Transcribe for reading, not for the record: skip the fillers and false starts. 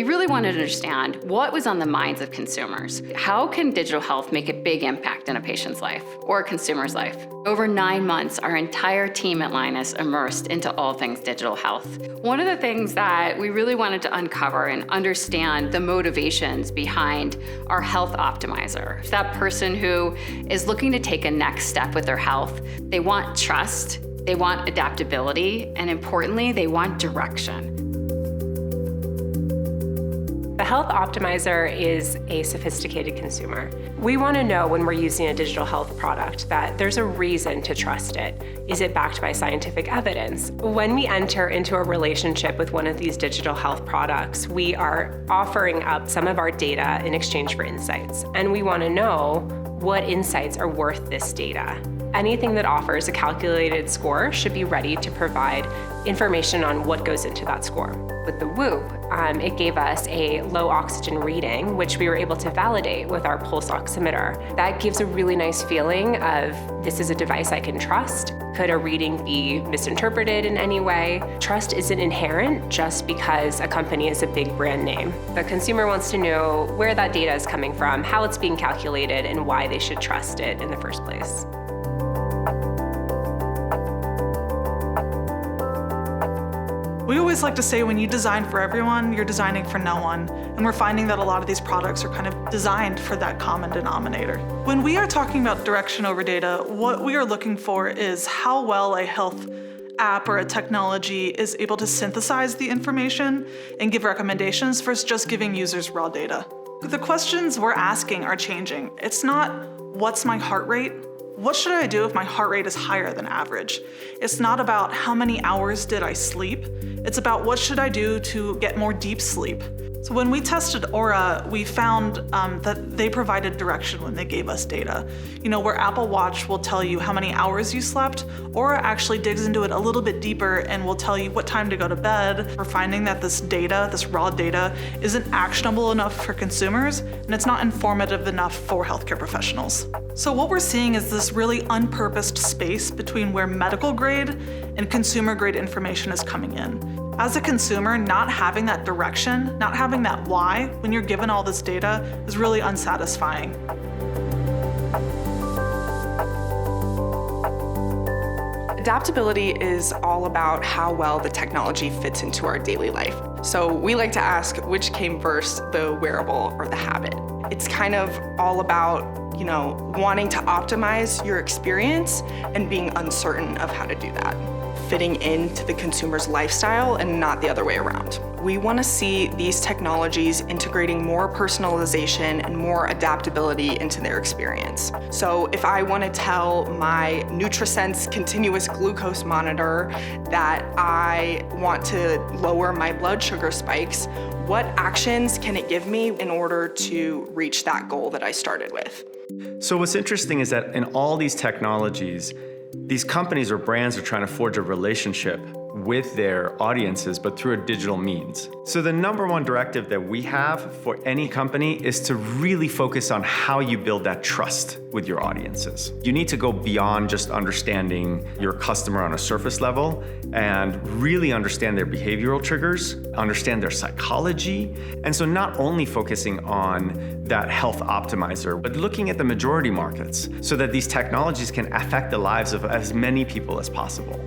We really wanted to understand what was on the minds of consumers. How can digital health make a big impact in a patient's life or a consumer's life? Over 9 months, our entire team at Linus immersed into all things digital health. One of the things that we really wanted to uncover and understand the motivations behind our health optimizer. That person who is looking to take a next step with their health, they want trust, they want adaptability, and importantly, they want direction. The health optimizer is a sophisticated consumer. We want to know when we're using a digital health product that there's a reason to trust it. Is it backed by scientific evidence? When we enter into a relationship with one of these digital health products, we are offering up some of our data in exchange for insights. And we want to know what insights are worth this data. Anything that offers a calculated score should be ready to provide information on what goes into that score. With the Whoop, it gave us a low oxygen reading, which we were able to validate with our pulse oximeter. That gives a really nice feeling of this is a device I can trust. Could a reading be misinterpreted in any way? Trust isn't inherent just because a company is a big brand name. The consumer wants to know where that data is coming from, how it's being calculated, and why they should trust it in the first place. We always like to say when you design for everyone, you're designing for no one. And we're finding that a lot of these products are kind of designed for that common denominator. When we are talking about direction over data, what we are looking for is how well a health app or a technology is able to synthesize the information and give recommendations versus just giving users raw data. The questions we're asking are changing. It's not, what's my heart rate? What should I do if my heart rate is higher than average? It's not about how many hours did I sleep. It's about what should I do to get more deep sleep. So when we tested Aura, we found that they provided direction when they gave us data. You know, where Apple Watch will tell you how many hours you slept, Aura actually digs into it a little bit deeper and will tell you what time to go to bed. We're finding that this data, this raw data, isn't actionable enough for consumers, and it's not informative enough for healthcare professionals. So what we're seeing is this really unpurposed space between where medical grade and consumer grade information is coming in. As a consumer, not having that direction, not having that why, when you're given all this data, is really unsatisfying. Adaptability is all about how well the technology fits into our daily life. So we like to ask which came first, the wearable or the habit. It's kind of all about, wanting to optimize your experience and being uncertain of how to do that. Fitting into the consumer's lifestyle and not the other way around. We want to see these technologies integrating more personalization and more adaptability into their experience. So if I want to tell my NutriSense continuous glucose monitor that I want to lower my blood sugar spikes, what actions can it give me in order to reach that goal that I started with? So what's interesting is that in all these technologies, these companies or brands are trying to forge a relationship with their audiences, but through a digital means. So the number one directive that we have for any company is to really focus on how you build that trust with your audiences. You need to go beyond just understanding your customer on a surface level and really understand their behavioral triggers, understand their psychology. And so not only focusing on that health optimizer, but looking at the majority markets so that these technologies can affect the lives of as many people as possible.